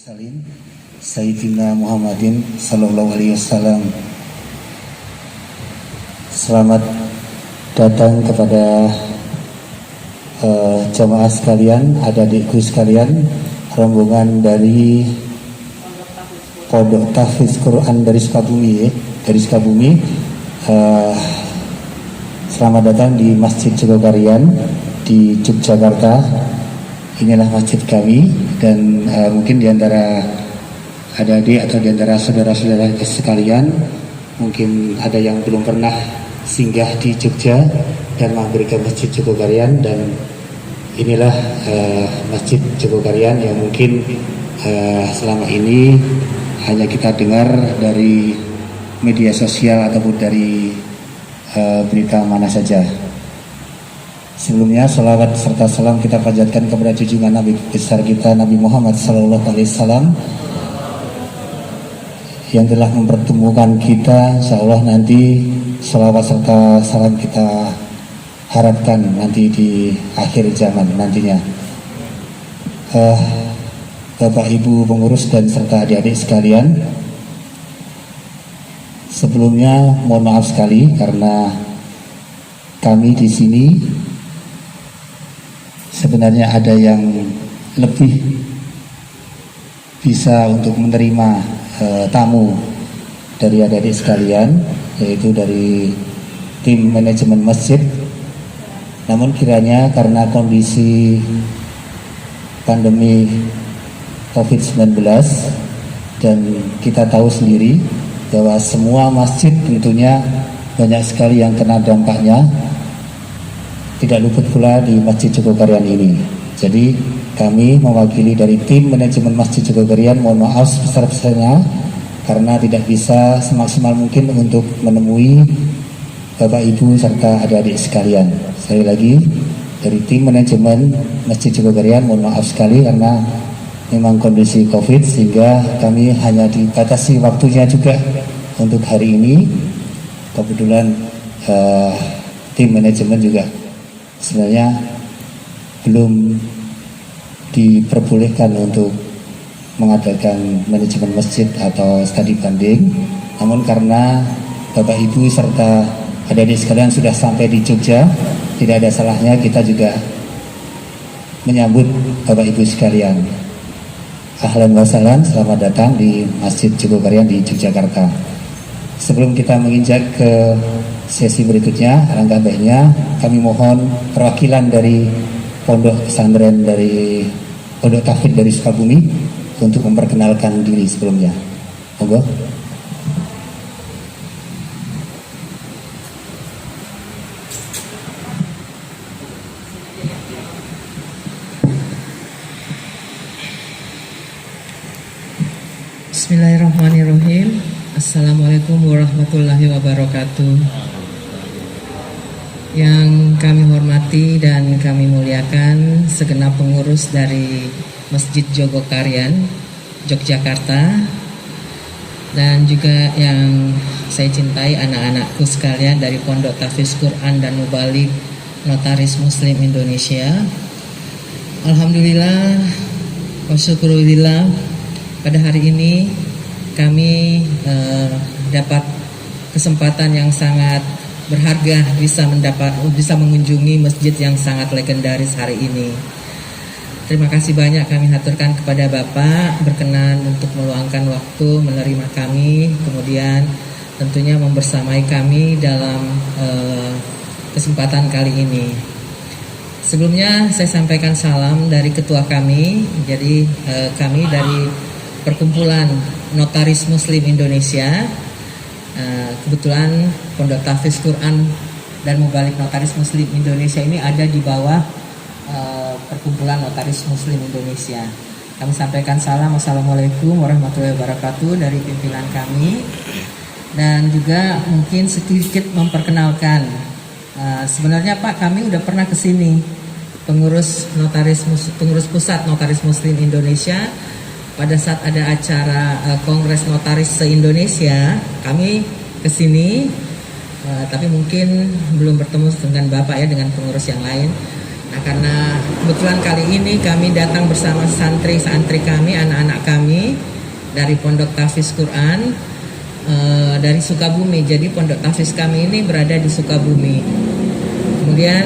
Mursalin Sayyidina Muhammadin Sallallahu Alaihi Wasallam. Selamat datang kepada jamaah sekalian, adik-adikku sekalian, rombongan dari Pondok Tahfiz Quran dari Sukabumi. Selamat datang di Masjid Jogokarian di Yogyakarta. Inilah masjid kami, dan mungkin diantara adik-adik atau diantara saudara-saudara sekalian mungkin ada yang belum pernah singgah di Jogja dan mampir ke Masjid Jogokarian, dan inilah Masjid Jogokarian yang mungkin selama ini hanya kita dengar dari media sosial ataupun dari berita mana saja. Sebelumnya salawat serta salam kita panjatkan kepada junjungan Nabi besar kita Nabi Muhammad Sallallahu Alaihi Wasallam yang telah mempertemukan kita. Insyaallah nanti salawat serta salam kita harapkan nanti di akhir zaman nantinya. Bapak Ibu pengurus dan serta adik-adik sekalian, sebelumnya mohon maaf sekali karena kami di sini sebenarnya ada yang lebih bisa untuk menerima tamu dari adik-adik sekalian, yaitu dari tim manajemen masjid. Namun kiranya karena kondisi pandemi COVID-19 dan kita tahu sendiri bahwa semua masjid tentunya banyak sekali yang kena dampaknya, tidak luput pula di Masjid Jogokarian ini. Jadi kami mewakili dari tim manajemen Masjid Jogokarian mohon maaf sebesar-besarnya karena tidak bisa semaksimal mungkin untuk menemui Bapak Ibu serta adik-adik sekalian. Sekali lagi dari tim manajemen Masjid Jogokarian mohon maaf sekali karena memang kondisi COVID sehingga kami hanya dibatasi waktunya juga untuk hari ini. Kebetulan tim manajemen juga sebenarnya belum diperbolehkan untuk mengadakan manajemen masjid atau studi banding. Namun karena Bapak Ibu serta adik-adik sekalian sudah sampai di Jogja, tidak ada salahnya kita juga menyambut Bapak Ibu sekalian. Ahlan wa sahlan, selamat datang di Masjid Jogokarian di Yogyakarta. Sebelum kita menginjak ke sesi berikutnya, alangkah baiknya kami mohon perwakilan dari Pondok Pesantren dari Pondok Tahfiz dari Sukabumi untuk memperkenalkan diri sebelumnya. Monggo. Bismillahirrahmanirrahim. Assalamualaikum warahmatullahi wabarakatuh. Yang kami hormati dan kami muliakan segenap pengurus dari Masjid Jogokarian Yogyakarta, dan juga yang saya cintai anak-anakku sekalian dari Pondok Tahfiz Quran dan Mubalik Notaris Muslim Indonesia. Alhamdulillah wa syukurillah, pada hari ini kami dapat kesempatan yang sangat berharga bisa mengunjungi masjid yang sangat legendaris hari ini. Terima kasih banyak kami haturkan kepada Bapak berkenan untuk meluangkan waktu menerima kami, kemudian tentunya membersamai kami dalam kesempatan kali ini. Sebelumnya saya sampaikan salam dari ketua kami. Jadi kami dari Perkumpulan Notaris Muslim Indonesia. Kebetulan Pondok Tahfiz Quran dan Mubalik Notaris Muslim Indonesia ini ada di bawah Perkumpulan Notaris Muslim Indonesia. Kami sampaikan salam, assalamualaikum warahmatullahi wabarakatuh dari pimpinan kami, dan juga mungkin sedikit memperkenalkan. Sebenarnya Pak, kami udah pernah ke sini, pengurus pusat Notaris Muslim Indonesia. Pada saat ada acara Kongres Notaris se-Indonesia, kami kesini, tapi mungkin belum bertemu dengan Bapak ya, dengan pengurus yang lain. Nah, karena kebetulan kali ini kami datang bersama santri-santri kami, anak-anak kami dari Pondok Tahfiz Quran dari Sukabumi. Jadi Pondok Tahfiz kami ini berada di Sukabumi. Kemudian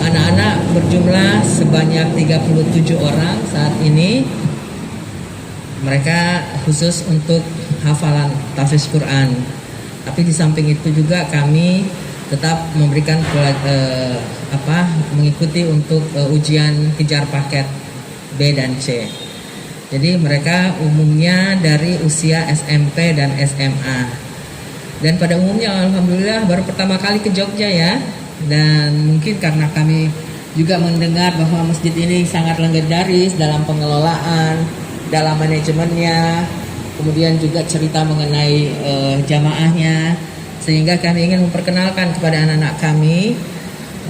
anak-anak berjumlah sebanyak 37 orang saat ini. Mereka khusus untuk hafalan tahfiz Quran. Tapi di samping itu juga kami tetap memberikan mengikuti untuk ujian kejar paket B dan C. Jadi mereka umumnya dari usia SMP dan SMA. Dan pada umumnya alhamdulillah baru pertama kali ke Jogja ya. Dan mungkin karena kami juga mendengar bahwa masjid ini sangat legendaris dalam pengelolaan, dalam manajemennya, kemudian juga cerita mengenai jamaahnya, sehingga kami ingin memperkenalkan kepada anak-anak kami.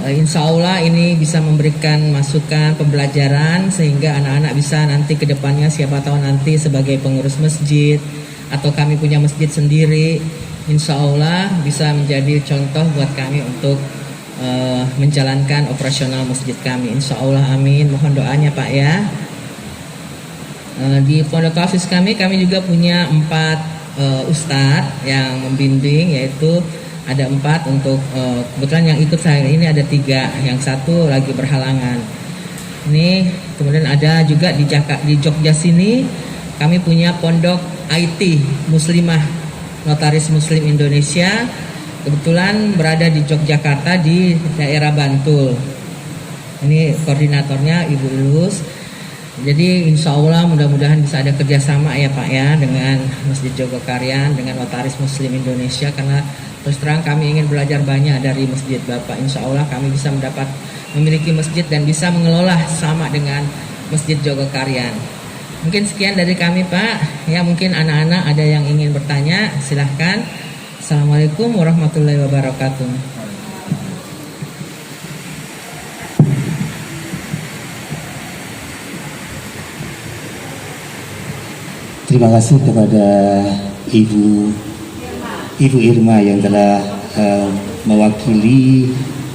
Insya Allah ini bisa memberikan masukan pembelajaran sehingga anak-anak bisa nanti ke depannya siapa tahu nanti sebagai pengurus masjid atau kami punya masjid sendiri, insya Allah bisa menjadi contoh buat kami untuk menjalankan operasional masjid kami. Insya Allah amin. Mohon doanya Pak ya. Di Pondok Tahfiz kami juga punya 4 ustadz yang membimbing, yaitu ada 4 untuk kebetulan yang ikut saya ini ada 3, yang 1 lagi berhalangan. Ini kemudian ada juga di Jogja sini kami punya Pondok IT Muslimah Notaris Muslim Indonesia, kebetulan berada di Yogyakarta di daerah Bantul. Ini koordinatornya Ibu Ilus. Jadi insya Allah mudah-mudahan bisa ada kerjasama ya Pak ya dengan Masjid Jogokarian, dengan Notaris Muslim Indonesia, karena terus terang kami ingin belajar banyak dari masjid Bapak. Insya Allah kami bisa memiliki masjid dan bisa mengelola sama dengan Masjid Jogokarian. Mungkin sekian dari kami Pak. Ya mungkin anak-anak ada yang ingin bertanya, silahkan. Assalamualaikum warahmatullahi wabarakatuh. Terima kasih kepada Ibu Irma yang telah mewakili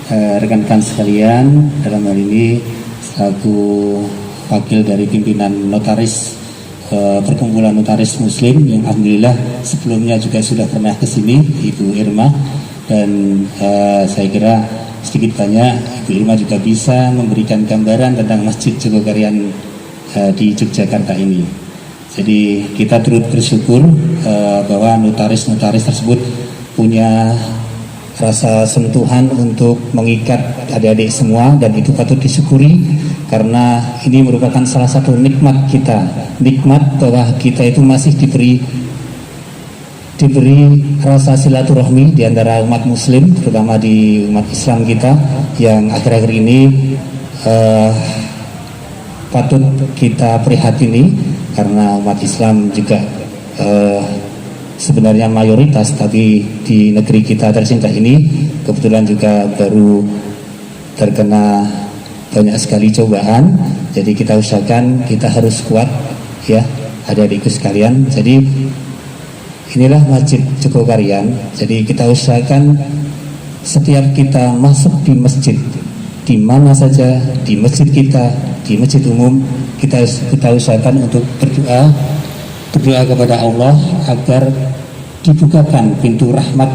rekan-rekan sekalian dalam hal ini selaku wakil dari pimpinan notaris perkumpulan notaris muslim yang alhamdulillah sebelumnya juga sudah pernah ke sini Ibu Irma, dan saya kira sedikit banyak Ibu Irma juga bisa memberikan gambaran tentang Masjid Jogokarian di Yogyakarta ini. Jadi kita turut bersyukur bahwa notaris-notaris tersebut punya rasa sentuhan untuk mengikat adik-adik semua, dan itu patut disyukuri karena ini merupakan salah satu nikmat kita, nikmat bahwa kita itu masih diberi rasa silaturahmi di antara umat muslim, terutama di umat Islam kita yang akhir-akhir ini patut kita prihatini, karena umat Islam juga sebenarnya mayoritas, tapi di negeri kita tercinta ini kebetulan juga baru terkena banyak sekali cobaan. Jadi kita usahakan kita harus kuat ya adik-adikku sekalian. Jadi inilah Masjid Jogokarian. Jadi kita usahakan setiap kita masuk di masjid, di mana saja, di masjid kita, di masjid umum, kita usahakan untuk berdoa kepada Allah agar dibukakan pintu rahmat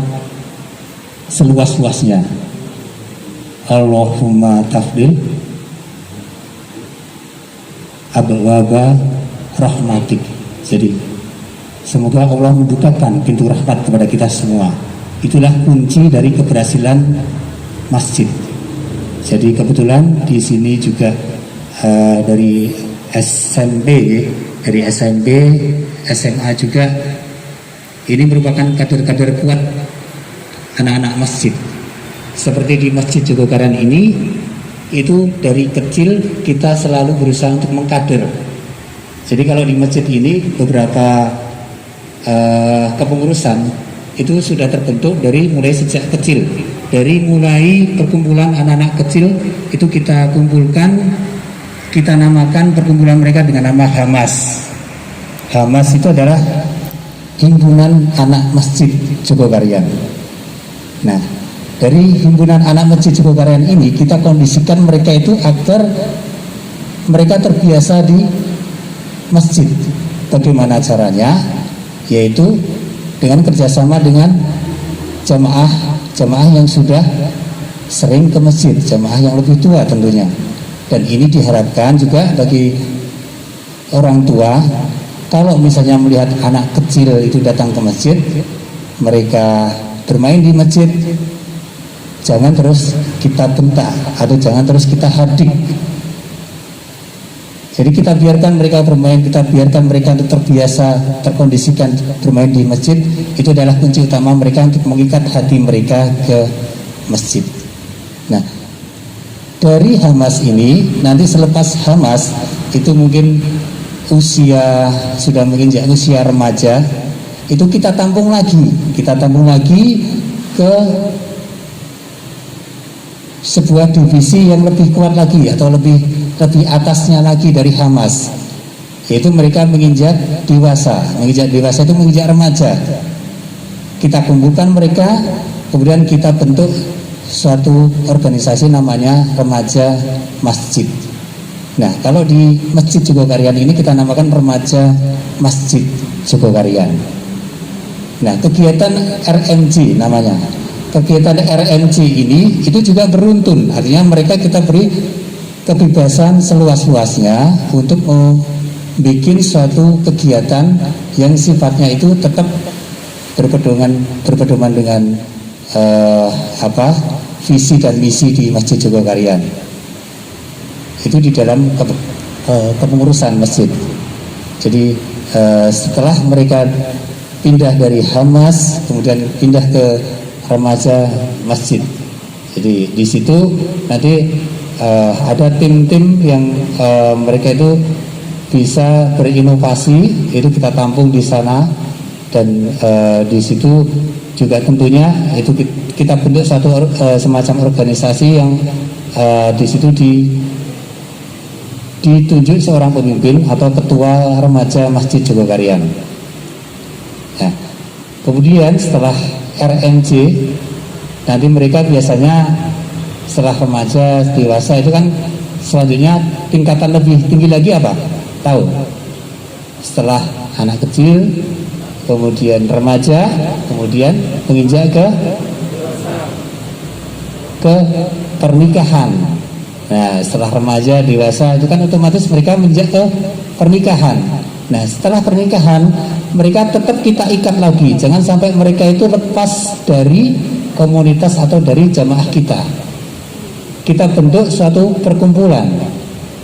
seluas-luasnya. Allahumma tafdil abwaba rahmatik. Jadi semoga Allah membukakan pintu rahmat kepada kita semua. Itulah kunci dari keberhasilan masjid. Jadi kebetulan di sini juga dari SMP, SMA juga ini merupakan kader-kader kuat anak-anak masjid. Seperti di Masjid Jogokarian ini, itu dari kecil kita selalu berusaha untuk mengkader. Jadi kalau di masjid ini beberapa kepengurusan itu sudah terbentuk dari mulai sejak kecil. Dari mulai perkumpulan anak-anak kecil itu kita kumpulkan, kita namakan perkumpulan mereka dengan nama Hamas. Hamas itu adalah Himpunan Anak Masjid Jogokarian. Nah, dari himpunan anak masjid Jogokarian ini kita kondisikan mereka itu agar mereka terbiasa di masjid. Bagaimana caranya? Yaitu dengan kerjasama dengan jamaah yang sudah sering ke masjid, jamaah yang lebih tua tentunya. Dan ini diharapkan juga bagi orang tua, kalau misalnya melihat anak kecil itu datang ke masjid, mereka bermain di masjid, jangan terus kita bentak atau jangan terus kita hadik. Jadi kita biarkan mereka bermain, kita biarkan mereka untuk terbiasa, terkondisikan bermain di masjid. Itu adalah kunci utama mereka untuk mengikat hati mereka ke masjid. Nah, dari Hamas ini, nanti selepas Hamas itu mungkin usia sudah menginjak usia remaja, itu kita tampung lagi ke sebuah divisi yang lebih kuat lagi atau lebih atasnya lagi dari Hamas, yaitu mereka menginjak dewasa itu menginjak remaja. Kita kumpulkan mereka, kemudian kita bentuk suatu organisasi namanya Remaja Masjid. Nah, kalau di Masjid Jogokarian ini kita namakan Remaja Masjid Jogokarian. Nah, kegiatan RMJ namanya. Kegiatan RMJ ini itu juga beruntun, artinya mereka kita beri kebebasan seluas-luasnya untuk membuat suatu kegiatan yang sifatnya itu tetap berpedoman dengan visi dan misi di Masjid Jogokarian. Itu di dalam kepengurusan masjid. Jadi setelah mereka pindah dari Hamas, kemudian pindah ke Remaja Masjid. Jadi di situ nanti ada tim-tim yang mereka itu bisa berinovasi, itu kita tampung di sana. Dan di situ juga tentunya itu kita bentuk satu semacam organisasi yang di situ ditunjuk seorang pemimpin atau ketua Remaja Masjid Jogokarian. Nah, kemudian setelah RMJ nanti mereka biasanya setelah remaja dewasa itu kan selanjutnya tingkatan lebih tinggi lagi apa? Tahu? Setelah anak kecil, kemudian remaja, kemudian menginjak ke pernikahan. Nah, setelah remaja dewasa itu kan otomatis mereka menginjak ke pernikahan. Nah, setelah pernikahan mereka tetap kita ikat lagi, jangan sampai mereka itu lepas dari komunitas atau dari jamaah kita. Kita bentuk suatu perkumpulan.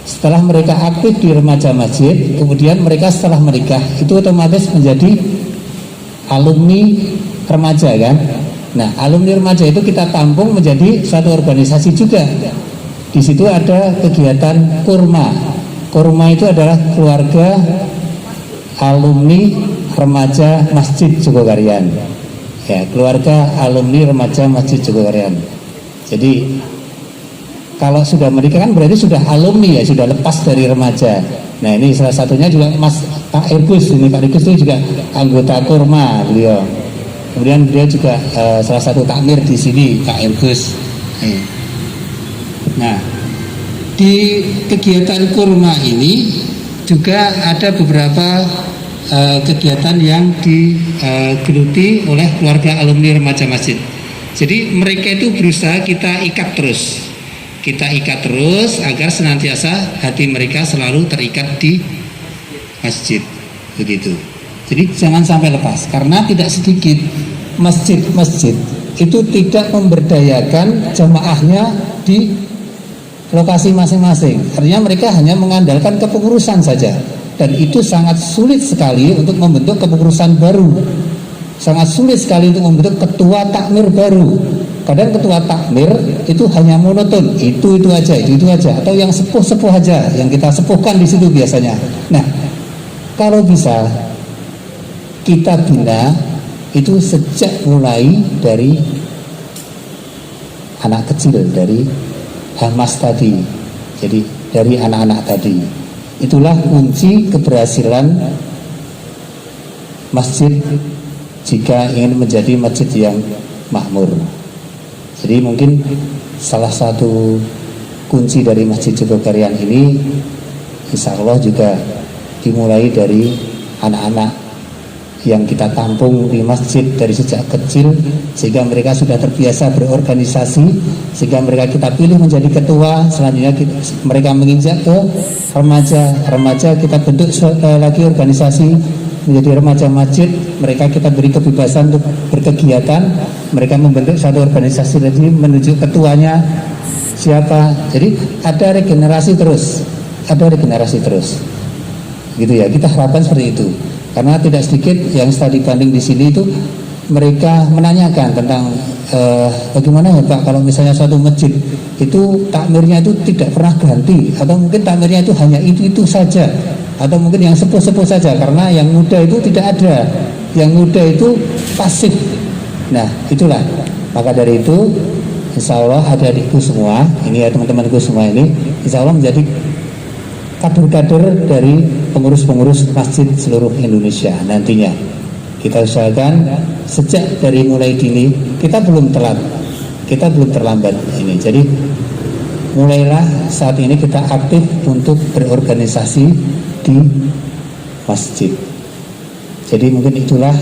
Setelah mereka aktif di Remaja Masjid, kemudian mereka setelah menikah itu otomatis menjadi alumni remaja kan. Nah, alumni remaja itu kita tampung menjadi suatu organisasi juga. Di situ ada kegiatan kurma. Kurma itu adalah keluarga alumni Remaja Masjid Jogokarian. Ya, keluarga alumni Remaja Masjid Jogokarian. Jadi kalau sudah menikah kan berarti sudah alumni ya, sudah lepas dari remaja. Nah, ini salah satunya juga Pak Ergus. Ini Pak Ergus itu juga anggota kurma beliau. Kemudian beliau juga salah satu takmir di sini, Pak Ergus. Nah, di kegiatan kurma ini juga ada beberapa kegiatan yang digeluti oleh keluarga alumni Remaja Masjid. Jadi mereka itu berusaha kita ikat terus agar senantiasa hati mereka selalu terikat di masjid, begitu. Jadi jangan sampai lepas, karena tidak sedikit masjid-masjid itu tidak memberdayakan jamaahnya di lokasi masing-masing. Artinya mereka hanya mengandalkan kepengurusan saja, dan itu sangat sulit sekali untuk membentuk kepengurusan baru. Sangat sulit sekali untuk membentuk ketua takmir baru. Kadang ketua takmir itu hanya monoton, itu aja, atau yang sepuh aja, yang kita sepuhkan di situ biasanya. Nah, kalau bisa kita bina itu sejak mulai dari anak kecil, dari Hamas tadi, jadi dari anak-anak tadi. Itulah kunci keberhasilan masjid jika ingin menjadi masjid yang makmur. Jadi mungkin salah satu kunci dari Masjid Jogokarian ini insya Allah juga dimulai dari anak-anak yang kita tampung di masjid dari sejak kecil, sehingga mereka sudah terbiasa berorganisasi, sehingga mereka kita pilih menjadi ketua. Selanjutnya mereka menginjak ke remaja kita bentuk lagi organisasi menjadi remaja masjid. Mereka kita beri kebebasan untuk berkegiatan, mereka membentuk satu organisasi lagi menuju ketuanya siapa. Jadi ada regenerasi terus gitu ya, kita harapkan seperti itu. Karena tidak sedikit yang studi banding di sini itu mereka menanyakan tentang bagaimana ya Pak kalau misalnya suatu masjid itu takmirnya itu tidak pernah ganti, atau mungkin takmirnya itu hanya itu saja, atau mungkin yang sepuh-sepuh saja, karena yang muda itu tidak ada, yang muda itu pasif. Nah itulah, maka dari itu insya Allah adik-adikku semua ini ya, teman-temanku semua ini insya Allah menjadi kader-kader dari pengurus-pengurus masjid seluruh Indonesia nantinya. Kita usahakan sejak dari mulai dini, kita belum terlambat ini. Jadi mulailah saat ini kita aktif untuk berorganisasi di masjid. Jadi mungkin itulah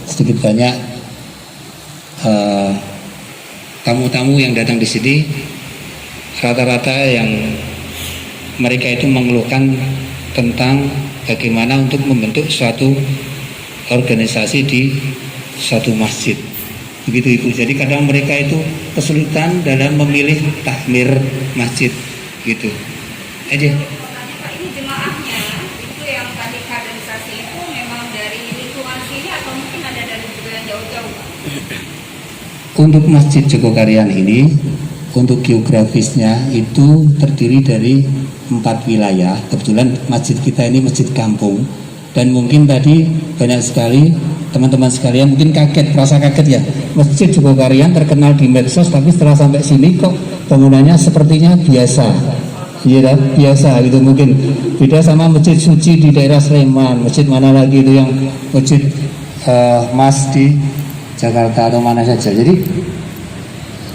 sedikit banyak tamu-tamu yang datang di sini, rata-rata yang mereka itu mengeluhkan tentang bagaimana untuk membentuk suatu organisasi di suatu masjid. Begitu Ibu. Jadi kadang mereka itu kesulitan dalam memilih takmir masjid gitu. Aja. Pak, ini jemaahnya itu yang tadi kaderisasi itu memang dari lingkungan sini atau mungkin ada dari juga yang jauh-jauh? Untuk Masjid Jogokarian ini, untuk geografisnya itu terdiri dari 4 wilayah. Kebetulan masjid kita ini masjid kampung, dan mungkin tadi banyak sekali teman-teman sekalian mungkin merasa kaget ya, Masjid Jogokarian terkenal di medsos, tapi setelah sampai sini kok bangunannya sepertinya biasa. Iya, biasa gitu. Mungkin beda sama masjid suci di daerah Sleman, masjid mana lagi itu yang masjid Mas di Jakarta atau mana saja. Jadi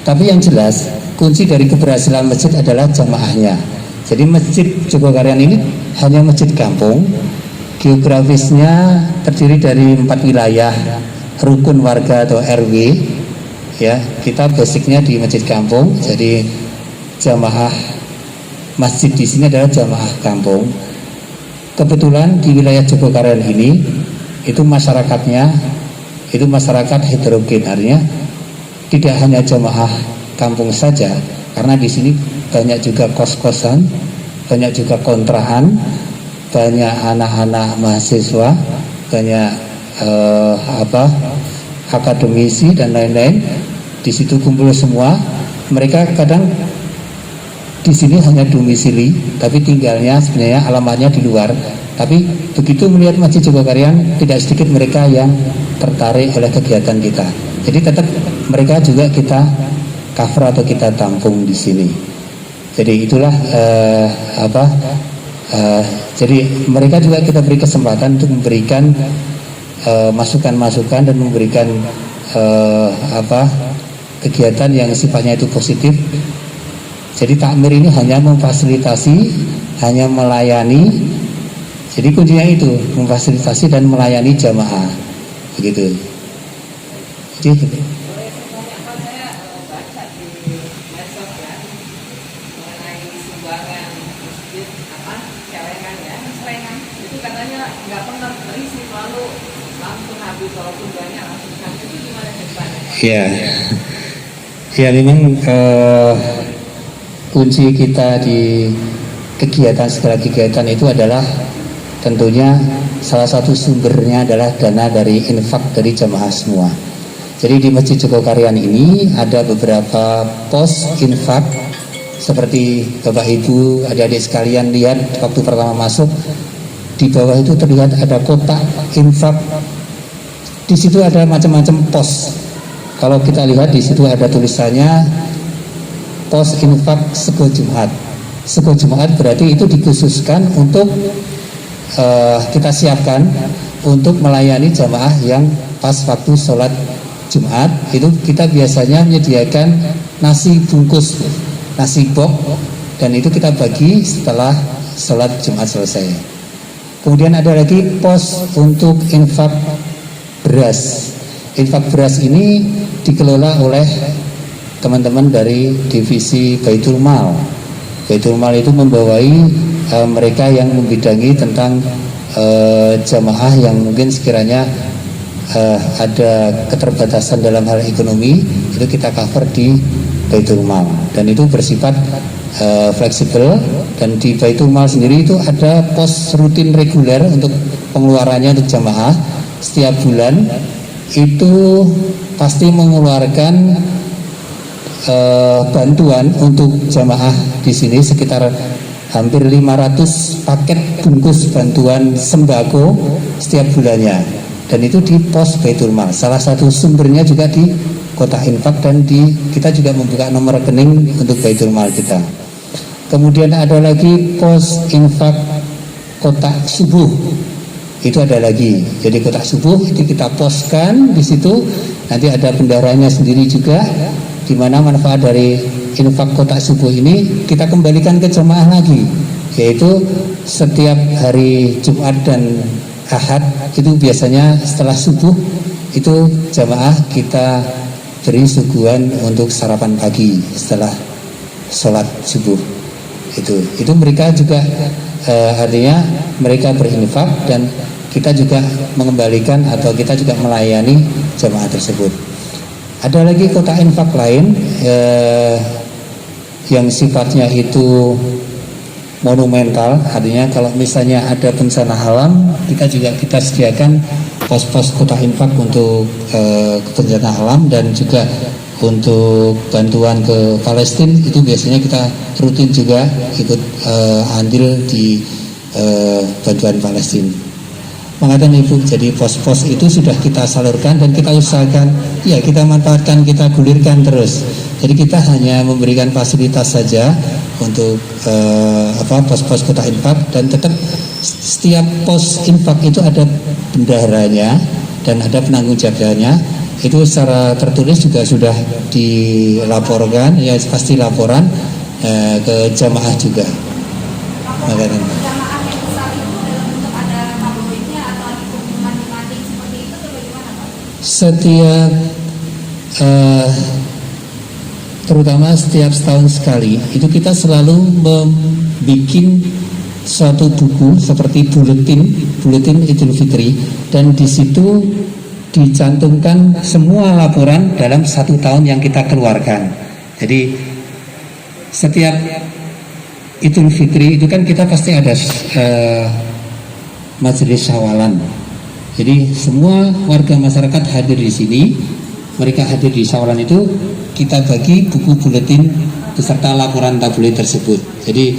tapi yang jelas kunci dari keberhasilan masjid adalah jamaahnya. Jadi Masjid Jogokarian ini hanya masjid kampung, geografisnya terdiri dari 4 wilayah rukun warga atau RW. Ya, kita basicnya di masjid kampung, jadi jamaah masjid di sini adalah jamaah kampung. Kebetulan di wilayah Jogokarian ini itu masyarakatnya itu masyarakat heterogen, artinya tidak hanya jamaah kampung saja, karena di sini banyak juga kos-kosan, banyak juga kontrakan, banyak anak-anak mahasiswa, banyak akademisi dan lain-lain. Di situ kumpul semua. Mereka kadang di sini hanya domisili, tapi tinggalnya sebenarnya alamatnya di luar. Tapi begitu melihat Masjid Jogokarian, tidak sedikit mereka yang tertarik oleh kegiatan kita. Jadi tetap mereka juga kita cover atau kita tampung di sini. Jadi itulah jadi mereka juga kita beri kesempatan untuk memberikan masukan-masukan dan memberikan kegiatan yang sifatnya itu positif. Jadi takmir ini hanya memfasilitasi, hanya melayani. Jadi kuncinya itu memfasilitasi dan melayani jamaah, begitu. Jadi ya memang kunci kita di segala kegiatan itu adalah tentunya salah satu sumbernya adalah dana dari infak dari jamaah semua. Jadi di Masjid Jogokarian ini ada beberapa pos infak, seperti Bapak Ibu adik-adik sekalian lihat waktu pertama masuk, di bawah itu terlihat ada kotak infak. Di situ ada macam-macam pos. Kalau kita lihat di situ ada tulisannya pos infak Sego Jumat. Sego Jumat berarti itu dikhususkan untuk kita siapkan untuk melayani jamaah yang pas waktu sholat Jumat itu kita biasanya menyediakan nasi bungkus, nasi box, dan itu kita bagi setelah sholat Jumat selesai. Kemudian ada lagi pos untuk infak beras. Infak beras ini dikelola oleh teman-teman dari divisi Baitul Mal. Baitul Mal itu membawai mereka yang membidangi tentang jamaah yang mungkin sekiranya ada keterbatasan dalam hal ekonomi, itu kita cover di Baitul Mal, dan itu bersifat fleksibel. Dan di Baitul Mal sendiri itu ada pos rutin reguler untuk pengeluarannya untuk jamaah. Setiap bulan itu pasti mengeluarkan bantuan untuk jamaah di sini sekitar hampir 500 paket bungkus bantuan sembako setiap bulannya, dan itu di pos Baitul Mal. Salah satu sumbernya juga di kotak infak, dan kita juga membuka nomor rekening untuk Baitul Mal kita. Kemudian ada lagi pos infak kotak subuh, itu ada lagi. Jadi kotak subuh itu kita poskan di situ, nanti ada bendaharanya sendiri juga, di mana manfaat dari infak kotak subuh ini kita kembalikan ke jemaah lagi, yaitu setiap hari Jumat dan Ahad itu biasanya setelah subuh itu jemaah kita beri suguhan untuk sarapan pagi setelah sholat subuh. Itu mereka juga artinya mereka berinfak, dan kita juga mengembalikan atau kita juga melayani jemaah tersebut. Ada lagi kotak infak lain yang sifatnya itu monumental, artinya kalau misalnya ada bencana alam, kita sediakan pos-pos kotak infak untuk bencana alam, dan juga untuk bantuan ke Palestina itu biasanya kita rutin juga ikut andil di bantuan Palestina. Mengatakan Ibu, jadi pos-pos itu sudah kita salurkan dan kita usahakan, ya kita manfaatkan, kita gulirkan terus. Jadi kita hanya memberikan fasilitas saja untuk pos-pos kotak infak, dan tetap setiap pos infak itu ada bendaharanya dan ada penanggung jawabnya. Itu secara tertulis juga sudah dilaporkan, ya pasti laporan ke jamaah juga. Mengatakan. Setiap terutama setiap setahun sekali itu kita selalu membuat suatu buku seperti buletin Idul Fitri, dan di situ dicantumkan semua laporan dalam satu tahun yang kita keluarkan. Jadi setiap Idul Fitri itu kan kita pasti ada majelis syawalan. Jadi semua warga masyarakat hadir di sini, mereka hadir di syawalan itu, kita bagi buku buletin beserta laporan tabloid tersebut. Jadi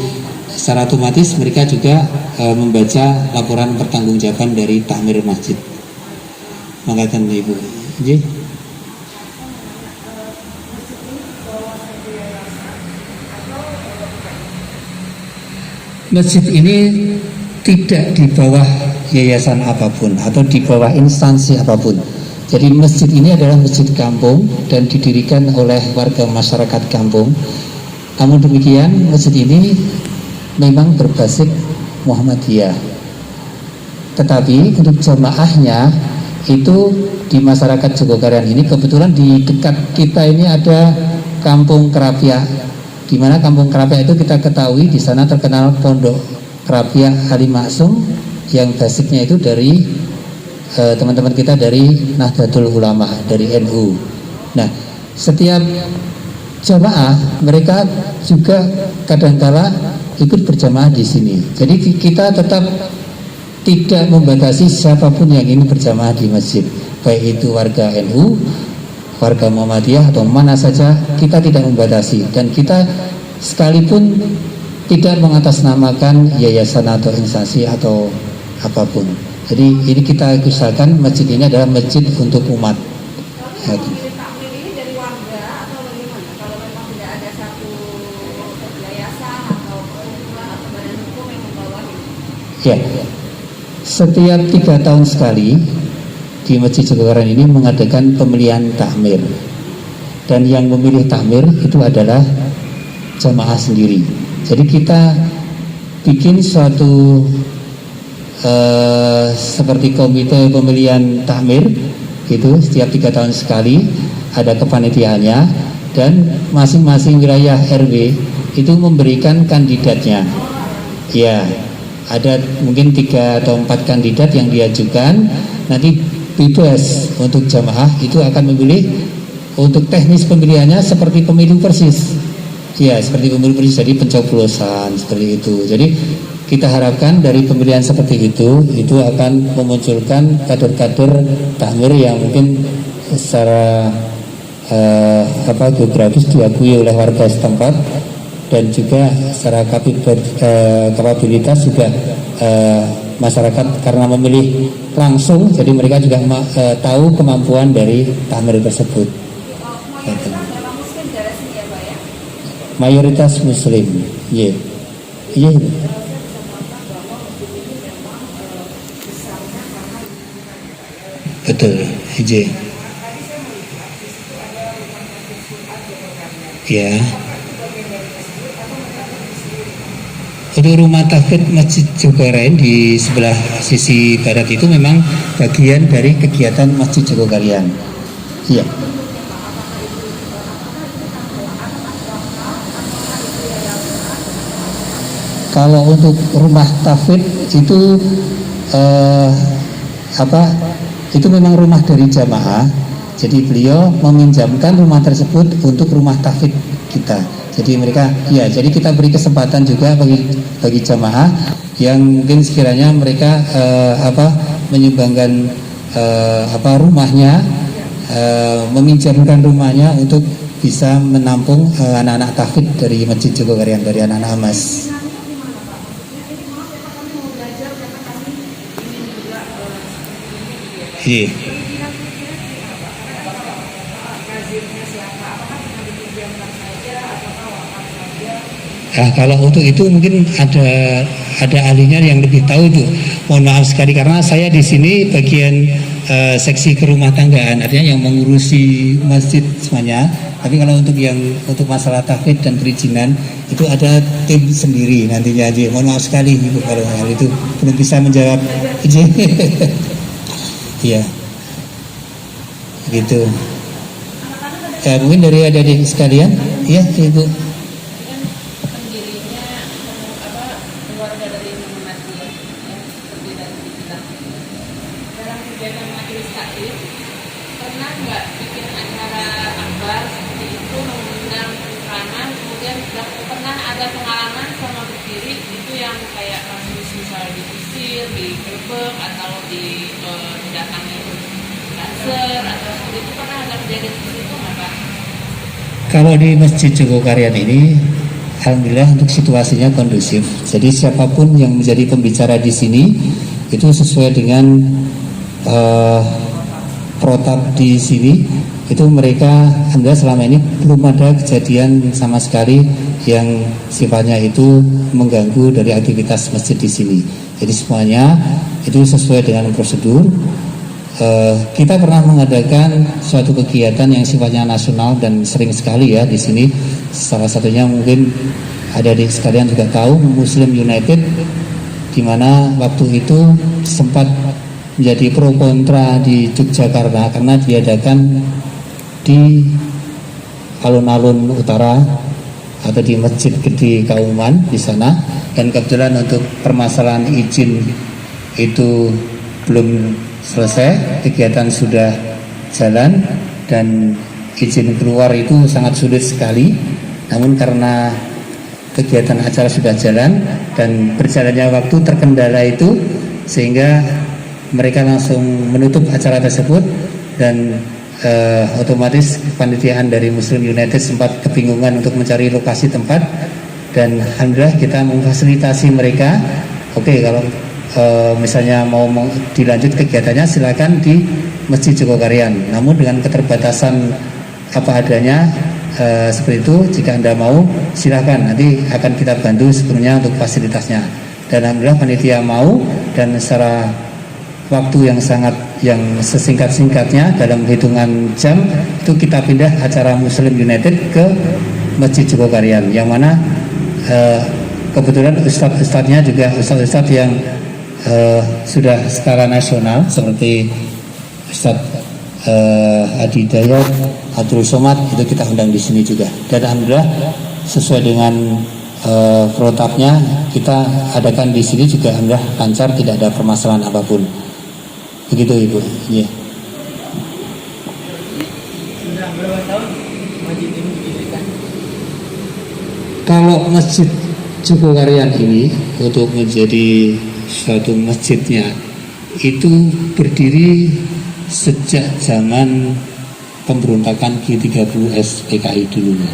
secara otomatis mereka juga membaca laporan pertanggungjawaban dari takmir masjid. Mengatakan Ibu, Jadi masjid ini tidak di bawah yayasan apapun atau di bawah instansi apapun. Jadi masjid ini adalah masjid kampung dan didirikan oleh warga masyarakat kampung. Namun demikian masjid ini memang berbasis Muhammadiyah. Tetapi untuk jamaahnya itu di masyarakat Jogokarian ini, kebetulan di dekat kita ini ada Kampung Kerapia, di mana Kampung Kerapia itu kita ketahui di sana terkenal Pondok Kerapia Ali Maksum yang basicnya itu dari teman-teman kita dari Nahdlatul Ulama, dari NU. Nah, setiap jamaah mereka juga kadangkala ikut berjamaah di sini. Jadi kita tetap tidak membatasi siapapun yang ingin berjamaah di masjid, baik itu warga NU, warga Muhammadiyah atau mana saja, kita tidak membatasi, dan kita sekalipun tidak mengatasnamakan yayasan atau instansi atau apapun. Jadi ini kita usahakan masjid ini adalah masjid untuk umat. Ya. Ini dari warga atau bagaimana? Kalau memang tidak ada satu yayasan atau perkumpulan atau badan hukum yang membawahi. Ya. Setiap 3 tahun sekali di Masjid Jogokarian ini mengadakan pemilihan takmir, dan yang memilih takmir itu adalah jamaah sendiri. Jadi kita bikin suatu seperti komite pemilihan takmir itu setiap 3 tahun sekali ada kepanitiaannya, dan masing-masing wilayah RW itu memberikan kandidatnya. Ya, ada mungkin 3 atau 4 kandidat yang diajukan, nanti bebas untuk jamaah itu akan memilih. Untuk teknis pemilihannya seperti pemilu persis. Ya, seperti pemilu persis, jadi pencoblosan seperti itu. Jadi kita harapkan dari pemilihan seperti itu akan memunculkan kader-kader takmir yang mungkin secara geografis diakui oleh warga setempat, dan juga secara kapabilitas juga masyarakat karena memilih langsung, jadi mereka juga tahu kemampuan dari takmir tersebut. Mayoritas memang muslim dari sini ya Pak ya? Mayoritas muslim, iya. Iya. Betul, iya. Ya. Untuk rumah tahfidz Masjid Jogokarian di sebelah sisi barat itu memang bagian dari kegiatan Masjid Jogokarian. Iya. Kalau untuk rumah tahfidz itu itu memang rumah dari jamaah. Jadi beliau meminjamkan rumah tersebut untuk rumah tahfidz kita. Jadi mereka, ya, jadi kita beri kesempatan juga bagi jamaah yang mungkin sekiranya mereka menyumbangkan rumahnya, meminjamkan rumahnya untuk bisa menampung anak-anak tahfidz dari Masjid Jogokarian, dari anak-anak Mas. Iya. Nah, kalau untuk itu mungkin ada ahlinya yang lebih tahu itu. Mohon maaf sekali karena saya di sini bagian seksi kerumah tanggaan, artinya yang mengurusi masjid semuanya. Tapi kalau untuk masalah tahfidz dan perizinan itu ada tim sendiri nantinya aja. Mohon maaf sekali Ibu kalau hal itu belum bisa menjawab. Iya, gitu. Ya, mungkin dari adik-adik sekalian, iya Ibu. Keluarga dari Muhammadiyah yang seperti dari kita dalam kegiatan majelis taklim pernah nggak bikin acara akbar seperti itu mengundang ceramah, kemudian pernah ada pengalaman sama berdiri itu yang kayak kasus misalnya diusir, digerebek atau didatangi kanser atau seperti itu, pernah ada kejadian seperti itu nggak Pak? Kalau di Masjid Jogokarian ini, alhamdulillah untuk situasinya kondusif. Jadi siapapun yang menjadi pembicara di sini itu sesuai dengan protap di sini. Itu mereka, alhamdulillah selama ini belum ada kejadian sama sekali yang sifatnya itu mengganggu dari aktivitas masjid di sini. Jadi semuanya itu sesuai dengan prosedur. Kita pernah mengadakan suatu kegiatan yang sifatnya nasional dan sering sekali ya di sini. Salah satunya mungkin ada di sekalian juga tahu Muslim United, di mana waktu itu sempat menjadi pro kontra di Yogyakarta karena diadakan di alun-alun utara atau di Masjid Gede Kauman di sana, dan kebetulan untuk permasalahan izin itu belum selesai, kegiatan sudah jalan dan izin keluar itu sangat sulit sekali. Namun karena kegiatan acara sudah jalan dan berjalannya waktu terkendala itu, sehingga mereka langsung menutup acara tersebut, dan otomatis kepanitiaan dari Muslim United sempat kebingungan untuk mencari lokasi tempat, dan alhamdulillah kita memfasilitasi mereka. Oke, kalau misalnya mau dilanjut kegiatannya silakan di Masjid Jogokarian, namun dengan keterbatasan apa adanya seperti itu. Jika Anda mau silakan, nanti akan kita bantu sepenuhnya untuk fasilitasnya. Dan alhamdulillah panitia mau, dan secara waktu yang sesingkat-singkatnya dalam hitungan jam itu kita pindah acara Muslim United ke Masjid Jogokarian, yang mana kebetulan ustadz-ustadznya juga ustadz-ustadz yang sudah skala nasional seperti Ustadz Adi Dayat, Abdul Somad, itu kita undang di sini juga. Dan alhamdulillah sesuai dengan protapnya kita adakan di sini juga alhamdulillah lancar, tidak ada permasalahan apapun. Begitu Ibu. Iya. Sudah berapa tahun masjid ini didirikan? Kalau Masjid Jogokarian ini untuk menjadi suatu masjidnya itu berdiri sejak zaman pemberontakan G30S PKI dulunya,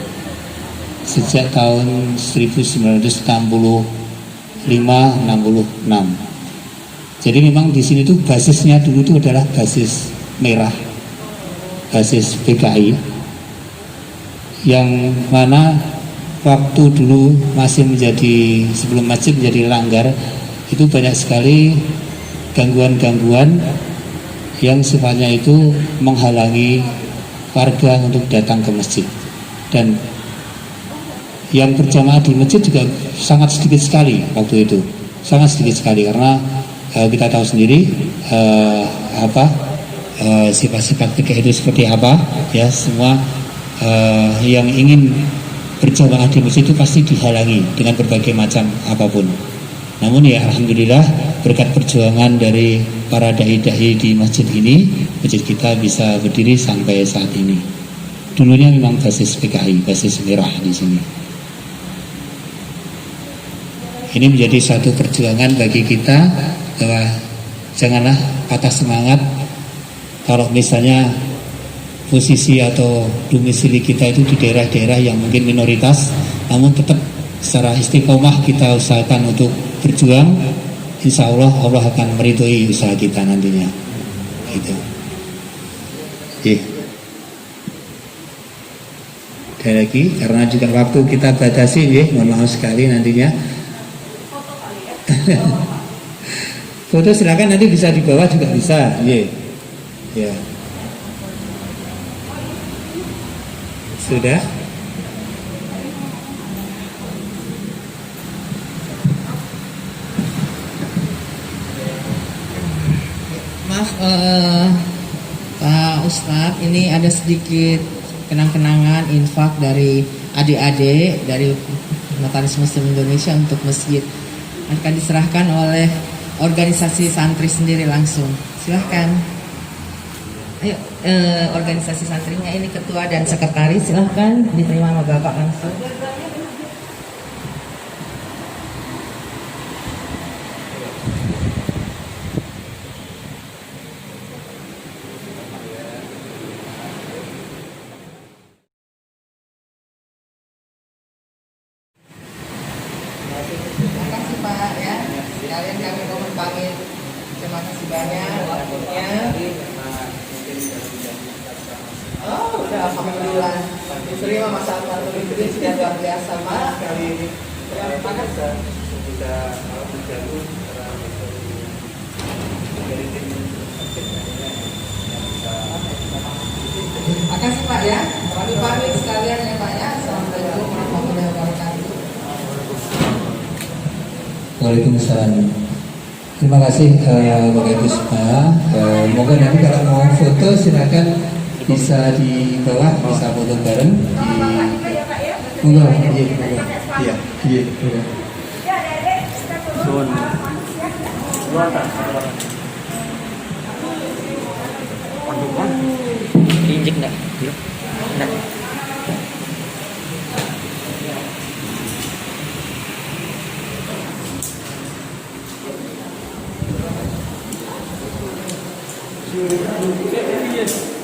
sejak tahun 1965-66. Jadi memang di sini tuh basisnya dulu itu adalah basis merah, basis PKI, yang mana waktu dulu masih menjadi, sebelum masjid menjadi langgar, itu banyak sekali gangguan-gangguan yang sifatnya itu menghalangi warga untuk datang ke masjid. Dan yang berjamaah di masjid juga sangat sedikit sekali waktu itu, sangat sedikit sekali, karena kita tahu sendiri sifat-sifat PKI itu seperti apa ya. Semua yang ingin berjamaah di masjid itu pasti dihalangi dengan berbagai macam apapun. Namun ya alhamdulillah berkat perjuangan dari para dai-dai di masjid ini, masjid kita bisa berdiri sampai saat ini. Dulunya memang basis PKI, basis merah di sini. Ini menjadi satu perjuangan bagi kita bahwa janganlah patah semangat kalau misalnya posisi atau domisili kita itu di daerah-daerah yang mungkin minoritas, namun tetap secara istiqomah kita usahakan untuk berjuang. Insya Allah Allah akan meridhoi usaha kita nantinya. Gitu. Sekali lagi karena juga waktu kita batasi, mohon maaf sekali nantinya. Foto silakan, nanti bisa di bawah juga bisa. Ya. Sudah. Maaf Pak Ustadz, ini ada sedikit kenang-kenangan infak dari adik-adik dari Notaris Muslim Indonesia untuk masjid, akan diserahkan oleh organisasi santri sendiri langsung. Silahkan. Ayo, organisasi santrinya ini ketua dan sekretaris, silahkan diterima sama Bapak langsung. Terima kasih Pak ya. Sekalian kami mohon pamit. Terima kasih banyak waktunya. Oh, udah alhamdulillah. Diterima Mas Almarhum Idris sudah luar biasa Mas kali ini. Terima kasih. Sudah menjaga Terima kasih Pak ya. Kami pamit sekalian ya Pak ya. Assalamualaikum warahmatullahi wabarakatuh. Waalaikumsalam. Terima kasih Bapak Ibu semua. Moga nanti kalau mau foto silakan bisa di bawah, bisa foto bareng di. Monggo, iya. Injek enggak? Enggak. Yes.